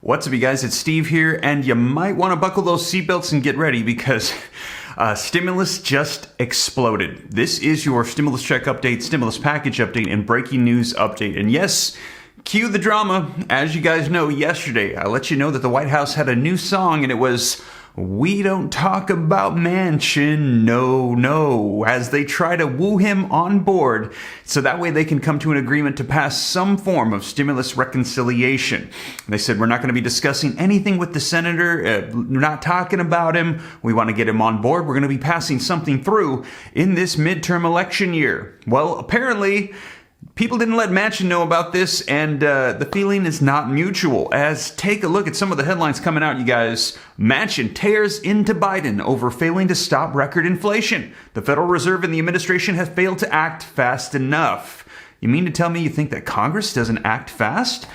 What's up, you guys? It's Steve here, and you might want to buckle those seatbelts and get ready because stimulus just exploded. This is your stimulus check update, stimulus package update, and breaking news update. And yes, cue the drama. As you guys know, yesterday I let you know that the White House had a new song, and it was "We Don't Talk About Manchin, no," as they try to woo him on board so that way they can come to an agreement to pass some form of stimulus reconciliation. They said, we're not going to be discussing anything with the senator, we're not talking about him, we want to get him on board, we're going to be passing something through in this midterm election year. Well, apparently people didn't let Manchin know about this, and the feeling is not mutual. As take a look at some of the headlines coming out, you guys. Manchin tears into Biden over failing to stop record inflation. The Federal Reserve and the administration have failed to act fast enough. You mean to tell me you think that Congress doesn't act fast?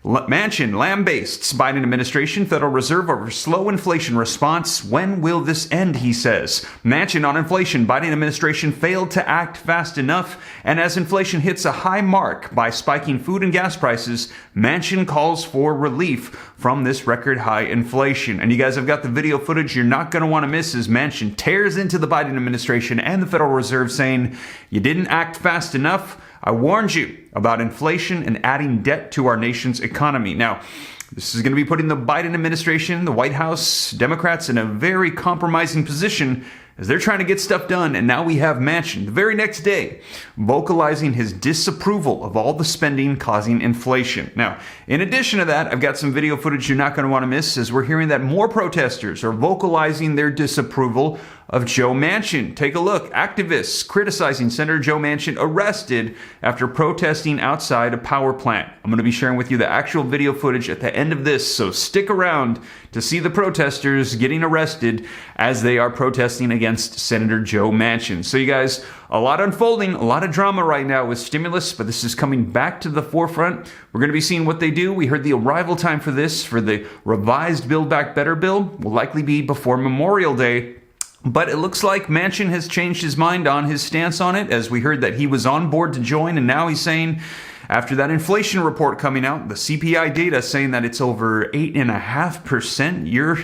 Manchin lambastes Biden administration, Federal Reserve over slow inflation response. When will this end, he says. Manchin on inflation, Biden administration failed to act fast enough. And as inflation hits a high mark by spiking food and gas prices, Manchin calls for relief from this record high inflation. And you guys have got the video footage you're not going to want to miss as Manchin tears into the Biden administration and the Federal Reserve saying, you didn't act fast enough. I warned you about inflation and adding debt to our nation's economy. Now, this is going to be putting the Biden administration, the White House, Democrats in a very compromising position as they're trying to get stuff done. And now we have Manchin the very next day vocalizing his disapproval of all the spending causing inflation. Now, in addition to that, I've got some video footage you're not going to want to miss as we're hearing that more protesters are vocalizing their disapproval of Joe Manchin. Take a look. Activists criticizing Senator Joe Manchin arrested after protesting outside a power plant. I'm going to be sharing with you the actual video footage at the end of this, so stick around to see the protesters getting arrested as they are protesting against Senator Joe Manchin. So you guys, a lot unfolding, a lot of drama right now with stimulus, but this is coming back to the forefront. We're going to be seeing what they do. We heard the arrival time for this, for the revised Build Back Better bill, will likely be before Memorial Day. But it looks like Manchin has changed his mind on his stance on it, as we heard that he was on board to join, and now he's saying, after that inflation report coming out, the CPI data saying that it's over 8.5% year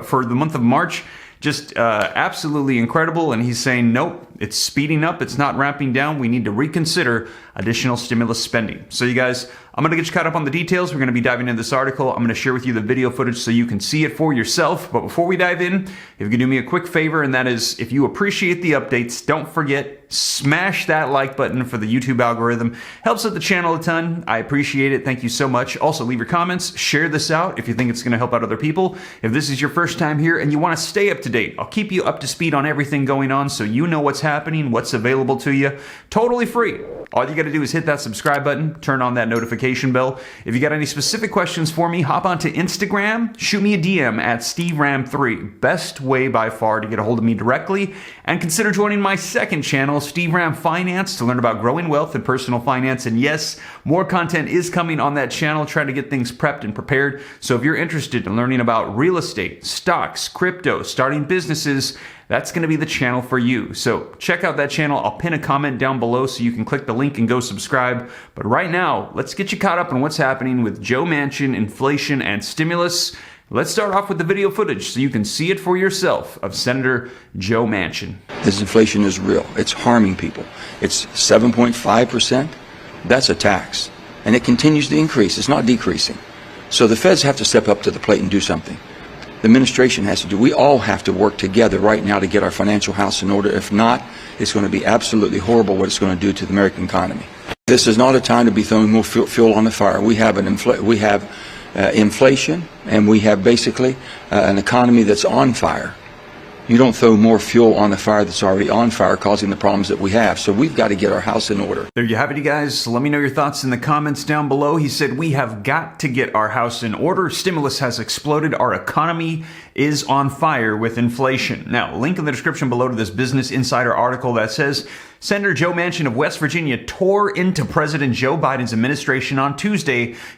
for the month of March, just absolutely incredible. And he's saying, nope, it's speeding up. It's not ramping down. We need to reconsider additional stimulus spending. So you guys, I'm going to get you caught up on the details. We're going to be diving into this article. I'm going to share with you the video footage so you can see it for yourself. But before we dive in, if you could do me a quick favor, and that is, if you appreciate the updates, don't forget, smash that like button for the YouTube algorithm. Helps out the channel a ton. I appreciate it. Thank you so much. Also, leave your comments. Share this out if you think it's going to help out other people. If this is your first time here and you want to stay up to date, I'll keep you up to speed on everything going on so you know what's happening, what's available to you. Totally free. All you got to do is hit that subscribe button, turn on that notification bell. If you got any specific questions for me, hop onto Instagram, shoot me a DM at SteveRam3. Best way by far to get a hold of me directly. And consider joining my second channel, Steve Ram Finance, to learn about growing wealth and personal finance. And yes, more content is coming on that channel, trying to get things prepped and prepared. So if you're interested in learning about real estate, stocks, crypto, starting businesses, that's going to be the channel for you. So check out that channel. I'll pin a comment down below so you can click the link and go subscribe. But right now, let's get you caught up on what's happening with Joe Manchin, inflation, and stimulus. Let's start off with the video footage so you can see it for yourself of Senator Joe Manchin. This inflation is real. It's harming people. It's 7.5%. That's a tax. And it continues to increase. It's not decreasing. So the feds have to step up to the plate and do something. The administration has to do. We all have to work together right now to get our financial house in order. If not, it's going to be absolutely horrible what it's going to do to the American economy. This is not a time to be throwing more fuel on the fire. We have inflation, and we have basically an economy that's on fire. You don't throw more fuel on the fire that's already on fire, causing the problems that we have. So we've got to get our house in order. There you have it, you guys. Let me know your thoughts in the comments down below. He said, we have got to get our house in order. Stimulus has exploded. Our economy is on fire with inflation. Now, link in the description below to this Business Insider article that says Senator Joe Manchin of West Virginia tore into President Joe Biden's administration on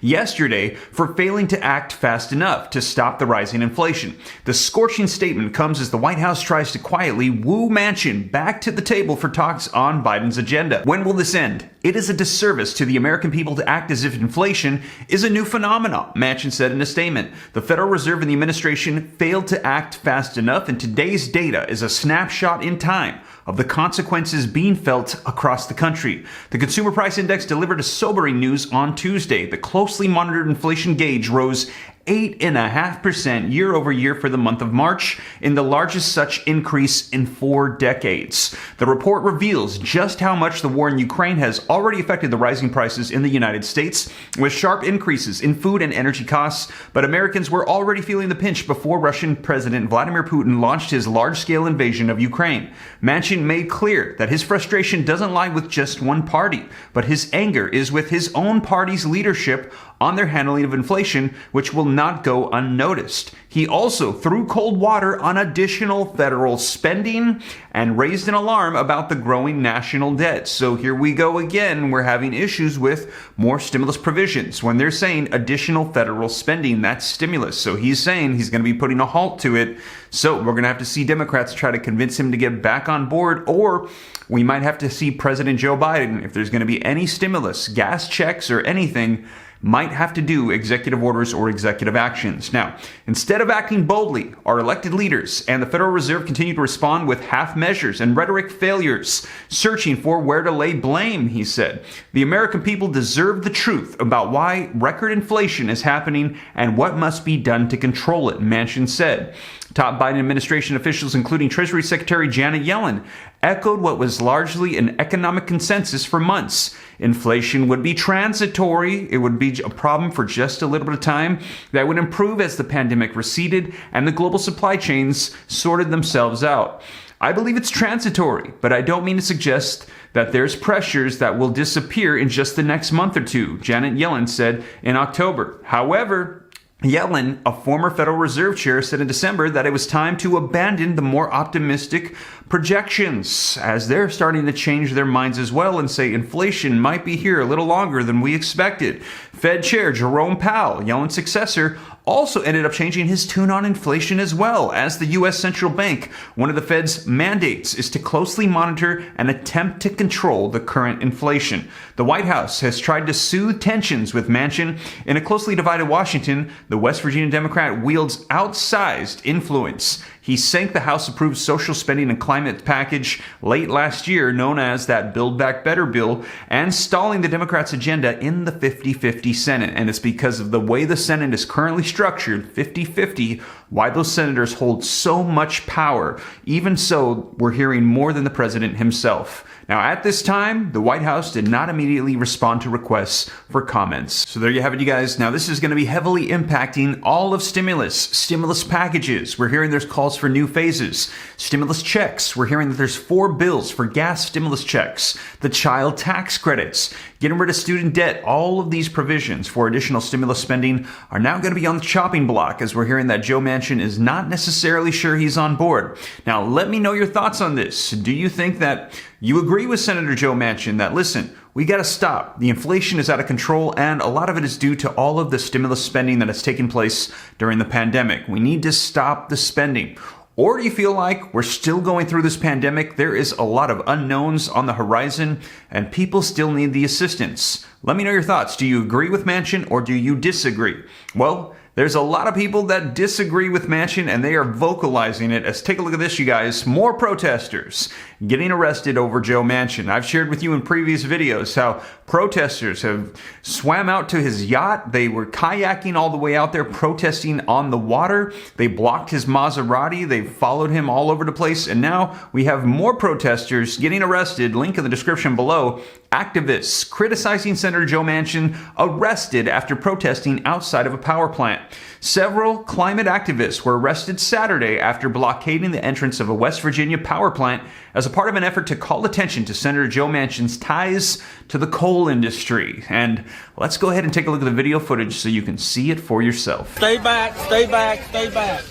yesterday, for failing to act fast enough to stop the rising inflation. The scorching statement comes as the White House tries to quietly woo Manchin back to the table for talks on Biden's agenda. When will this end? It is a disservice to the American people to act as if inflation is a new phenomenon, Manchin said in a statement. The Federal Reserve and the administration failed to act fast enough, and today's data is a snapshot in time of the consequences being felt across the country. The Consumer Price Index delivered a sobering news on Tuesday. The closely monitored inflation gauge rose 8.5% year over year for the month of March, in the largest such increase in 4 decades. The report reveals just how much the war in Ukraine has already affected the rising prices in the United States, with sharp increases in food and energy costs, but Americans were already feeling the pinch before Russian President Vladimir Putin launched his large-scale invasion of Ukraine. Manchin made clear that his frustration doesn't lie with just one party, but his anger is with his own party's leadership on their handling of inflation, which will not go unnoticed. He also threw cold water on additional federal spending and raised an alarm about the growing national debt. So here we go again. We're having issues with more stimulus provisions. When they're saying additional federal spending, that's stimulus. So he's saying he's going to be putting a halt to it. So we're going to have to see Democrats try to convince him to get back on board, or we might have to see President Joe Biden, if there's going to be any stimulus, gas checks or anything, might have to do executive orders or executive actions. Now, instead of acting boldly, our elected leaders and the Federal Reserve continue to respond with half measures and rhetoric failures, searching for where to lay blame, he said. The American people deserve the truth about why record inflation is happening and what must be done to control it, Manchin said. Top Biden administration officials, including Treasury Secretary Janet Yellen, echoed what was largely an economic consensus for months. Inflation would be transitory. It would be a problem for just a little bit of time that would improve as the pandemic receded and the global supply chains sorted themselves out. I believe it's transitory, but I don't mean to suggest that there's pressures that will disappear in just the next month or two, Janet Yellen said in October. However, Yellen, a former Federal Reserve chair, said in December that it was time to abandon the more optimistic projections, as they're starting to change their minds as well and say inflation might be here a little longer than we expected. Fed Chair Jerome Powell, Yellen's successor, also ended up changing his tune on inflation as well. As the U.S. Central Bank, one of the Fed's mandates is to closely monitor and attempt to control the current inflation. The White House has tried to soothe tensions with Manchin. In a closely divided Washington, the West Virginia Democrat wields outsized influence. He sank the House-approved social spending and climate package late last year, known as that Build Back Better bill, and stalling the Democrats' agenda in the 50-50 Senate. And it's because of the way the Senate is currently structured, 50-50, why those senators hold so much power. Even so, we're hearing more than the president himself. Now, at this time, the White House did not immediately respond to requests for comments. So there you have it, you guys. Now, this is going to be heavily impacting all of stimulus packages. We're hearing there's calls for new phases. Stimulus checks. We're hearing that there's 4 bills for gas stimulus checks. The child tax credits. Getting rid of student debt. All of these provisions for additional stimulus spending are now going to be on the chopping block, as we're hearing that Joe Manchin is not necessarily sure he's on board. Now, let me know your thoughts on this. Do you think that you agree with Senator Joe Manchin that, listen, we got to stop. The inflation is out of control, and a lot of it is due to all of the stimulus spending that has taken place during the pandemic. We need to stop the spending. Or do you feel like we're still going through this pandemic? There is a lot of unknowns on the horizon, and people still need the assistance. Let me know your thoughts. Do you agree with Manchin, or do you disagree? Well, there's a lot of people that disagree with Manchin, and they are vocalizing it. As take a look at this, you guys. More protesters getting arrested over Joe Manchin. I've shared with you in previous videos how protesters have swam out to his yacht. They were kayaking all the way out there, protesting on the water. They blocked his Maserati. They followed him all over the place. And now we have more protesters getting arrested. Link in the description below. Activists criticizing Senator Joe Manchin arrested after protesting outside of a power plant. Several climate activists were arrested Saturday after blockading the entrance of a West Virginia power plant as a part of an effort to call attention to Senator Joe Manchin's ties to the coal industry. And let's go ahead and take a look at the video footage so you can see it for yourself. Stay back, stay back, stay back.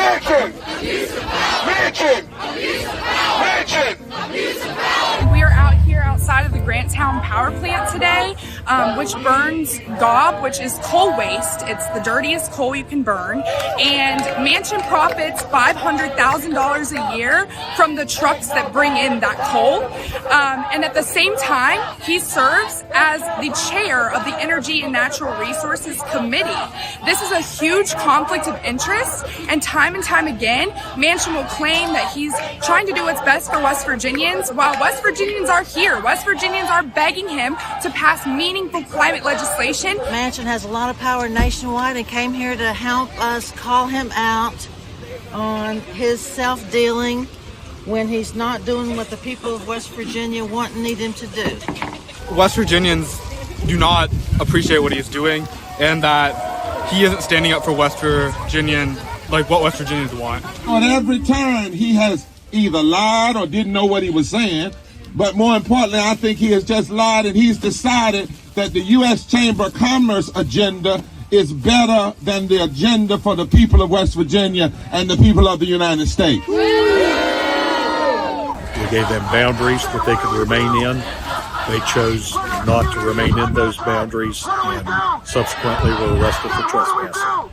Manchin! Manchin! Manchin! We are out here outside of the Granttown power plant today, which burns gob, which is coal waste. It's the dirtiest coal you can burn. And Manchin profits $500,000 a year from the trucks that bring in that coal. And at the same time, he serves as the chair of the Energy and Natural Resources Committee. This is a huge conflict of interest, and time again, Manchin will claim that he's trying to do what's best for West Virginians, while West Virginians are here. West Virginians are begging him to pass meaningful climate legislation. Manchin has a lot of power nationwide and came here to help us call him out on his self-dealing when he's not doing what the people of West Virginia want and need him to do. West Virginians do not appreciate what he's doing, and that he isn't standing up for West Virginian, like what West Virginians want. On every turn, he has either lied or didn't know what he was saying. But more importantly, I think he has just lied, and he's decided that the U.S. Chamber of Commerce agenda is better than the agenda for the people of West Virginia and the people of the United States. We gave them boundaries that they could remain in. They chose not to remain in those boundaries and subsequently were arrested for trespassing.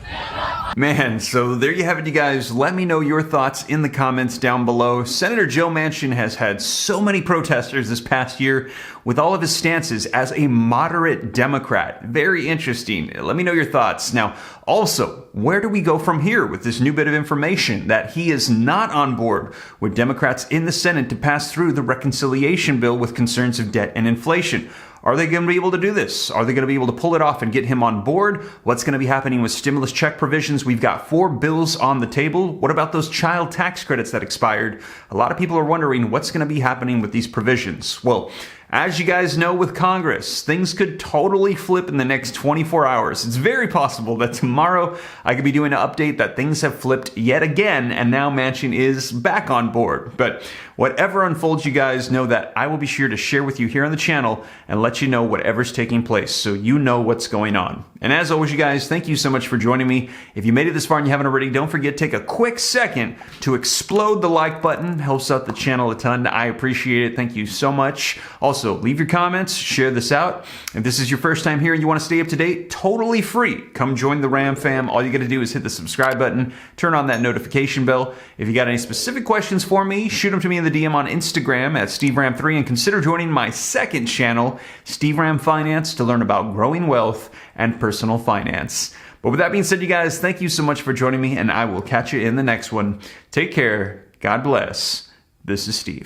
Man, so there you have it, you guys. Let me know your thoughts in the comments down below. Senator Joe Manchin has had so many protesters this past year with all of his stances as a moderate Democrat. Very interesting. Let me know your thoughts. Now, also, where do we go from here with this new bit of information that he is not on board with Democrats in the Senate to pass through the reconciliation bill with concerns of debt and inflation? Are they going to be able to do this? Are they going to be able to pull it off and get him on board? What's going to be happening with stimulus check provisions? We've got 4 bills on the table. What about those child tax credits that expired? A lot of people are wondering what's going to be happening with these provisions. Well, as you guys know with Congress, things could totally flip in the next 24 hours. It's very possible that tomorrow I could be doing an update that things have flipped yet again and now Manchin is back on board. But whatever unfolds, you guys know that I will be sure to share with you here on the channel and let you know whatever's taking place so you know what's going on. And as always, you guys, thank you so much for joining me. If you made it this far and you haven't already, don't forget to take a quick second to explode the like button. Helps out the channel a ton. I appreciate it. Thank you so much. Also, leave your comments, share this out. If this is your first time here and you want to stay up to date, totally free. Come join the Ram fam. All you got to do is hit the subscribe button, turn on that notification bell. If you got any specific questions for me, shoot them to me in the DM on Instagram at SteveRam3 and consider joining my second channel, Steve Ram Finance, to learn about growing wealth and personal finance. But with that being said, you guys, thank you so much for joining me and I will catch you in the next one. Take care. God bless. This is Steve.